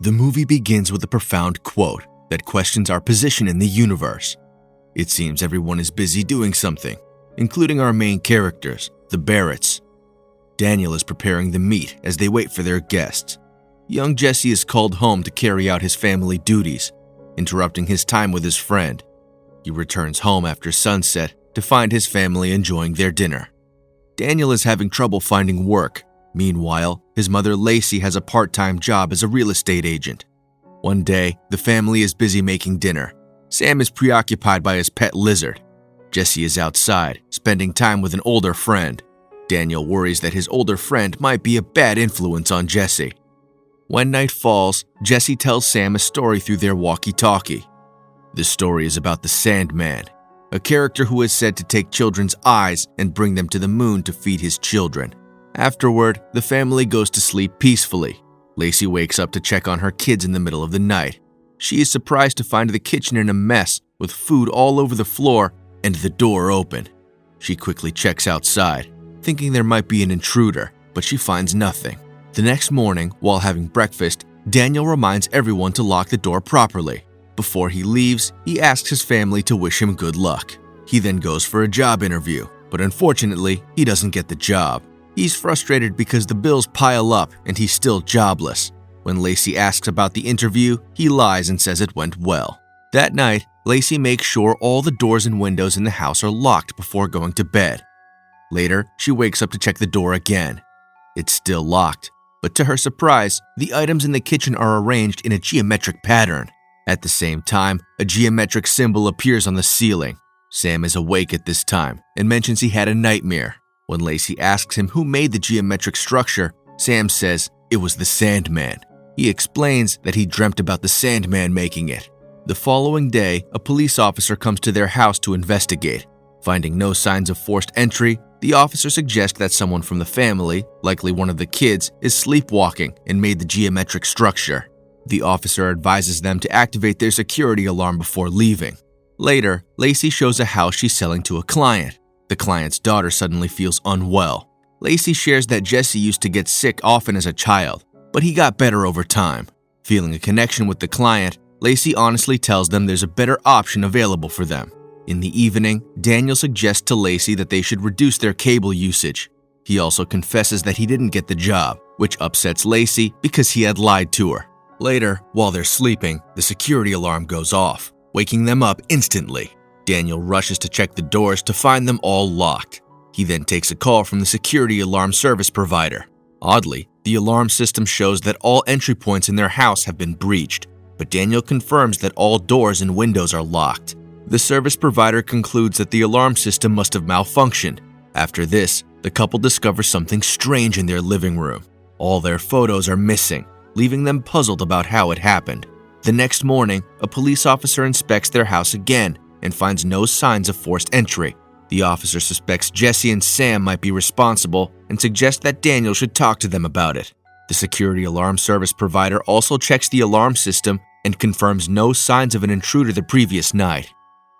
The movie begins with a profound quote that questions our position in the universe. It seems everyone is busy doing something, including our main characters, the Barretts. Daniel is preparing the meat as they wait for their guests. Young Jesse is called home to carry out his family duties, interrupting his time with his friend. He returns home after sunset to find his family enjoying their dinner. Daniel is having trouble finding work. Meanwhile, his mother Lacey has a part-time job as a real estate agent. One day, the family is busy making dinner. Sam is preoccupied by his pet lizard. Jesse is outside, spending time with an older friend. Daniel worries that his older friend might be a bad influence on Jesse. When night falls, Jesse tells Sam a story through their walkie-talkie. The story is about the Sandman, a character who is said to take children's eyes and bring them to the moon to feed his children. Afterward, the family goes to sleep peacefully. Lacey wakes up to check on her kids in the middle of the night. She is surprised to find the kitchen in a mess with food all over the floor and the door open. She quickly checks outside, thinking there might be an intruder, but she finds nothing. The next morning, while having breakfast, Daniel reminds everyone to lock the door properly. Before he leaves, he asks his family to wish him good luck. He then goes for a job interview, but unfortunately, he doesn't get the job. He's frustrated because the bills pile up and he's still jobless. When Lacey asks about the interview, he lies and says it went well. That night, Lacey makes sure all the doors and windows in the house are locked before going to bed. Later, she wakes up to check the door again. It's still locked, but to her surprise, the items in the kitchen are arranged in a geometric pattern. At the same time, a geometric symbol appears on the ceiling. Sam is awake at this time and mentions he had a nightmare. When Lacey asks him who made the geometric structure, Sam says it was the Sandman. He explains that he dreamt about the Sandman making it. The following day, a police officer comes to their house to investigate. Finding no signs of forced entry, the officer suggests that someone from the family, likely one of the kids, is sleepwalking and made the geometric structure. The officer advises them to activate their security alarm before leaving. Later, Lacey shows a house she's selling to a client. The client's daughter suddenly feels unwell. Lacey shares that Jesse used to get sick often as a child, but he got better over time. Feeling a connection with the client, Lacey honestly tells them there's a better option available for them. In the evening, Daniel suggests to Lacey that they should reduce their cable usage. He also confesses that he didn't get the job, which upsets Lacey because he had lied to her. Later, while they're sleeping, the security alarm goes off, waking them up instantly. Daniel rushes to check the doors to find them all locked. He then takes a call from the security alarm service provider. Oddly, the alarm system shows that all entry points in their house have been breached, but Daniel confirms that all doors and windows are locked. The service provider concludes that the alarm system must have malfunctioned. After this, the couple discovers something strange in their living room. All their photos are missing, leaving them puzzled about how it happened. The next morning, a police officer inspects their house again and finds no signs of forced entry. The officer suspects Jesse and Sam might be responsible and suggests that Daniel should talk to them about it. The security alarm service provider also checks the alarm system and confirms no signs of an intruder the previous night.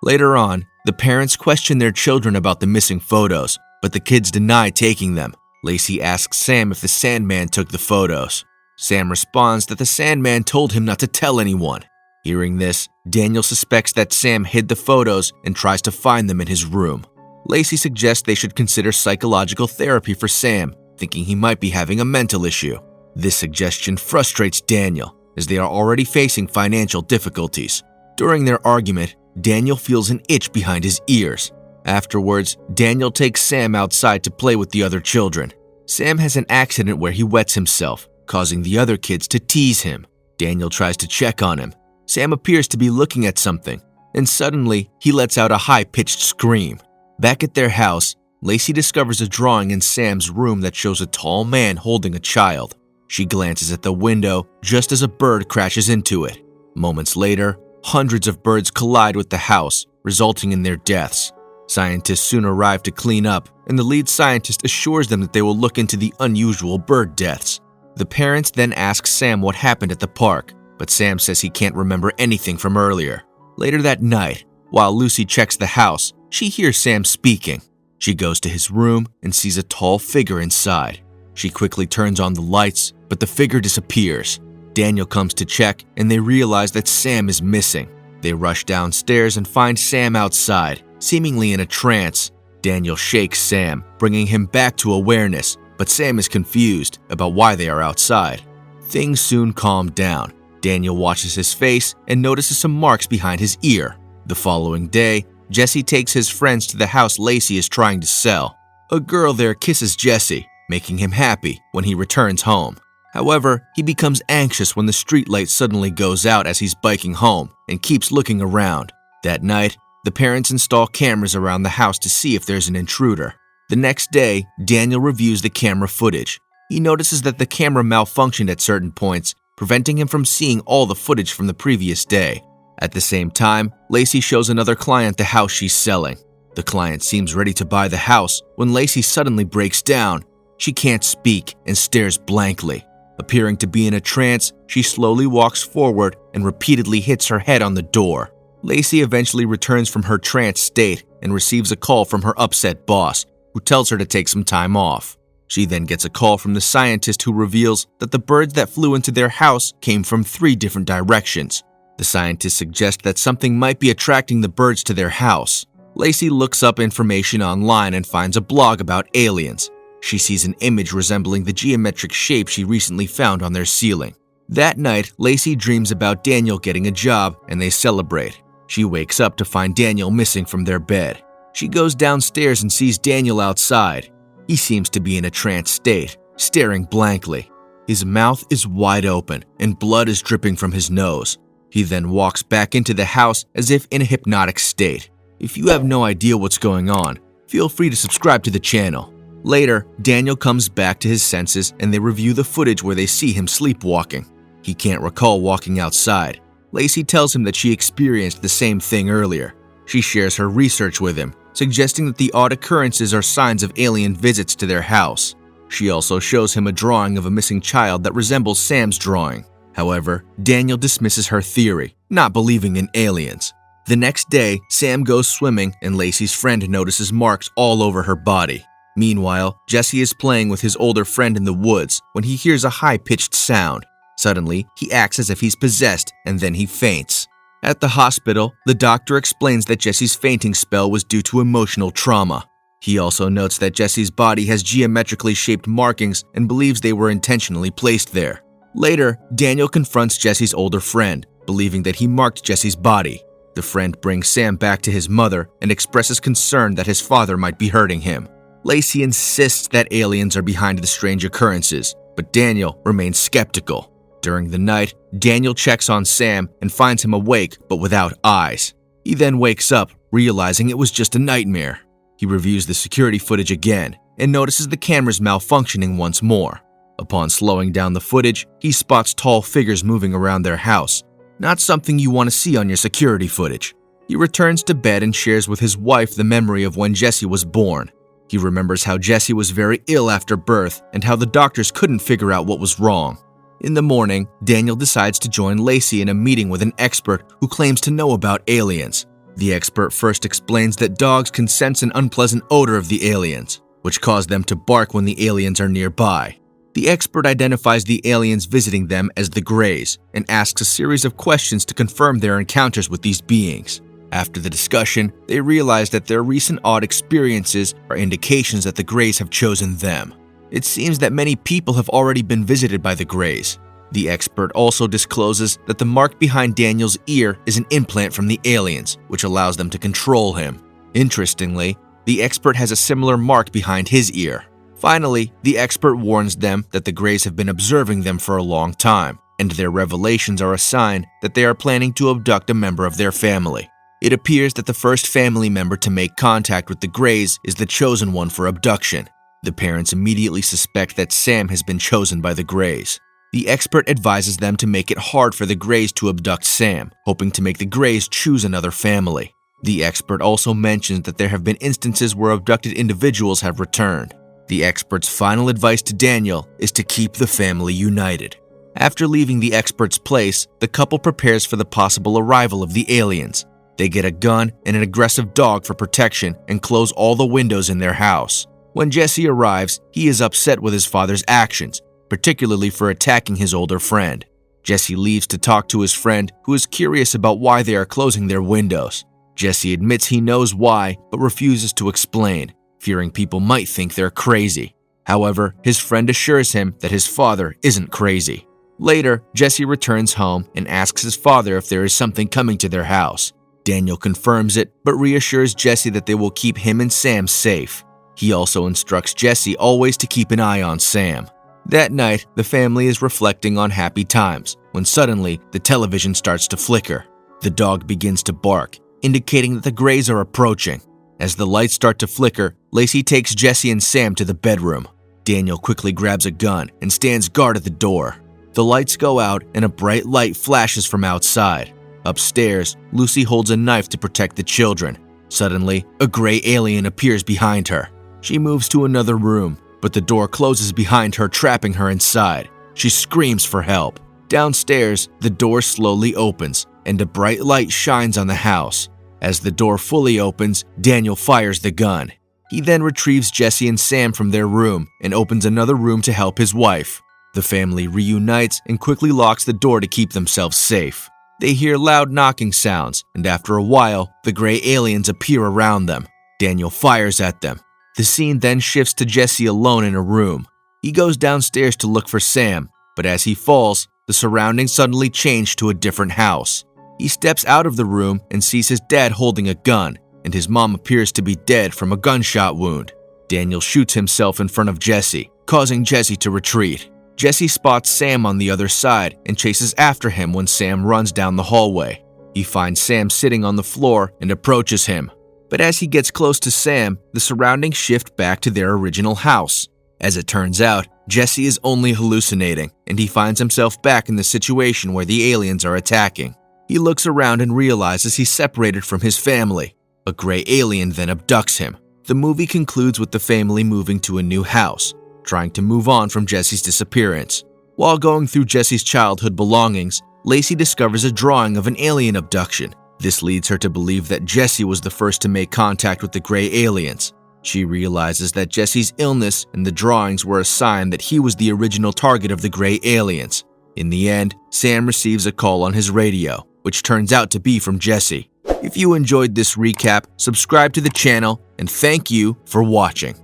Later on, the parents question their children about the missing photos, but the kids deny taking them. Lacey asks Sam if the Sandman took the photos. Sam responds that the Sandman told him not to tell anyone. Hearing this, Daniel suspects that Sam hid the photos and tries to find them in his room. Lacey suggests they should consider psychological therapy for Sam, thinking he might be having a mental issue. This suggestion frustrates Daniel, as they are already facing financial difficulties. During their argument, Daniel feels an itch behind his ears. Afterwards, Daniel takes Sam outside to play with the other children. Sam has an accident where he wets himself, causing the other kids to tease him. Daniel tries to check on him. Sam appears to be looking at something, and suddenly, he lets out a high-pitched scream. Back at their house, Lacey discovers a drawing in Sam's room that shows a tall man holding a child. She glances at the window just as a bird crashes into it. Moments later, hundreds of birds collide with the house, resulting in their deaths. Scientists soon arrive to clean up, and the lead scientist assures them that they will look into the unusual bird deaths. The parents then ask Sam what happened at the park, but Sam says he can't remember anything from earlier. Later that night, while Lucy checks the house, she hears Sam speaking. She goes to his room and sees a tall figure inside. She quickly turns on the lights, but the figure disappears. Daniel comes to check and they realize that Sam is missing. They rush downstairs and find Sam outside, seemingly in a trance. Daniel shakes Sam, bringing him back to awareness, but Sam is confused about why they are outside. Things soon calm down. Daniel watches his face and notices some marks behind his ear. The following day, Jesse takes his friends to the house Lacey is trying to sell. A girl there kisses Jesse, making him happy when he returns home. However, he becomes anxious when the streetlight suddenly goes out as he's biking home and keeps looking around. That night, the parents install cameras around the house to see if there's an intruder. The next day, Daniel reviews the camera footage. He notices that the camera malfunctioned at certain points, preventing him from seeing all the footage from the previous day. At the same time, Lacey shows another client the house she's selling. The client seems ready to buy the house when Lacey suddenly breaks down. She can't speak and stares blankly. Appearing to be in a trance, she slowly walks forward and repeatedly hits her head on the door. Lacey eventually returns from her trance state and receives a call from her upset boss, who tells her to take some time off. She then gets a call from the scientist who reveals that the birds that flew into their house came from 3 different directions. The scientist suggests that something might be attracting the birds to their house. Lacey looks up information online and finds a blog about aliens. She sees an image resembling the geometric shape she recently found on their ceiling. That night, Lacey dreams about Daniel getting a job and they celebrate. She wakes up to find Daniel missing from their bed. She goes downstairs and sees Daniel outside. He seems to be in a trance state, staring blankly. His mouth is wide open and blood is dripping from his nose. He then walks back into the house as if in a hypnotic state. If you have no idea what's going on, feel free to subscribe to the channel. Later, Daniel comes back to his senses and they review the footage where they see him sleepwalking. He can't recall walking outside. Lacey tells him that she experienced the same thing earlier. She shares her research with him, suggesting that the odd occurrences are signs of alien visits to their house. She also shows him a drawing of a missing child that resembles Sam's drawing. However, Daniel dismisses her theory, not believing in aliens. The next day, Sam goes swimming and Lacey's friend notices marks all over her body. Meanwhile, Jesse is playing with his older friend in the woods when he hears a high-pitched sound. Suddenly, he acts as if he's possessed and then he faints. At the hospital, the doctor explains that Jesse's fainting spell was due to emotional trauma. He also notes that Jesse's body has geometrically shaped markings and believes they were intentionally placed there. Later, Daniel confronts Jesse's older friend, believing that he marked Jesse's body. The friend brings Sam back to his mother and expresses concern that his father might be hurting him. Lacey insists that aliens are behind the strange occurrences, but Daniel remains skeptical. During the night, Daniel checks on Sam and finds him awake but without eyes. He then wakes up, realizing it was just a nightmare. He reviews the security footage again and notices the cameras malfunctioning once more. Upon slowing down the footage, he spots tall figures moving around their house. Not something you want to see on your security footage. He returns to bed and shares with his wife the memory of when Jesse was born. He remembers how Jesse was very ill after birth and how the doctors couldn't figure out what was wrong. In the morning, Daniel decides to join Lacey in a meeting with an expert who claims to know about aliens. The expert first explains that dogs can sense an unpleasant odor of the aliens, which cause them to bark when the aliens are nearby. The expert identifies the aliens visiting them as the Greys and asks a series of questions to confirm their encounters with these beings. After the discussion, they realize that their recent odd experiences are indications that the Greys have chosen them. It seems that many people have already been visited by the Greys. The expert also discloses that the mark behind Daniel's ear is an implant from the aliens, which allows them to control him. Interestingly, the expert has a similar mark behind his ear. Finally, the expert warns them that the Greys have been observing them for a long time, and their revelations are a sign that they are planning to abduct a member of their family. It appears that the first family member to make contact with the Greys is the chosen one for abduction. The parents immediately suspect that Sam has been chosen by the Greys. The expert advises them to make it hard for the Greys to abduct Sam, hoping to make the Greys choose another family. The expert also mentions that there have been instances where abducted individuals have returned. The expert's final advice to Daniel is to keep the family united. After leaving the expert's place, the couple prepares for the possible arrival of the aliens. They get a gun and an aggressive dog for protection and close all the windows in their house. When Jesse arrives, he is upset with his father's actions, particularly for attacking his older friend. Jesse leaves to talk to his friend, who is curious about why they are closing their windows. Jesse admits he knows why, but refuses to explain, fearing people might think they're crazy. However, his friend assures him that his father isn't crazy. Later, Jesse returns home and asks his father if there is something coming to their house. Daniel confirms it, but reassures Jesse that they will keep him and Sam safe. He also instructs Jesse always to keep an eye on Sam. That night, the family is reflecting on happy times when suddenly the television starts to flicker. The dog begins to bark, indicating that the Greys are approaching. As the lights start to flicker, Lacey takes Jesse and Sam to the bedroom. Daniel quickly grabs a gun and stands guard at the door. The lights go out and a bright light flashes from outside. Upstairs, Lucy holds a knife to protect the children. Suddenly, a gray alien appears behind her. She moves to another room, but the door closes behind her, trapping her inside. She screams for help. Downstairs, the door slowly opens, and a bright light shines on the house. As the door fully opens, Daniel fires the gun. He then retrieves Jesse and Sam from their room and opens another room to help his wife. The family reunites and quickly locks the door to keep themselves safe. They hear loud knocking sounds, and after a while, the gray aliens appear around them. Daniel fires at them. The scene then shifts to Jesse alone in a room. He goes downstairs to look for Sam, but as he falls, the surroundings suddenly change to a different house. He steps out of the room and sees his dad holding a gun, and his mom appears to be dead from a gunshot wound. Daniel shoots himself in front of Jesse, causing Jesse to retreat. Jesse spots Sam on the other side and chases after him when Sam runs down the hallway. He finds Sam sitting on the floor and approaches him. But as he gets close to Sam, the surroundings shift back to their original house. As it turns out, Jesse is only hallucinating, and he finds himself back in the situation where the aliens are attacking. He looks around and realizes he's separated from his family. A gray alien then abducts him. The movie concludes with the family moving to a new house, trying to move on from Jesse's disappearance. While going through Jesse's childhood belongings, Lacey discovers a drawing of an alien abduction. This leads her to believe that Jesse was the first to make contact with the gray aliens. She realizes that Jesse's illness and the drawings were a sign that he was the original target of the gray aliens. In the end, Sam receives a call on his radio, which turns out to be from Jesse. If you enjoyed this recap, subscribe to the channel, and thank you for watching.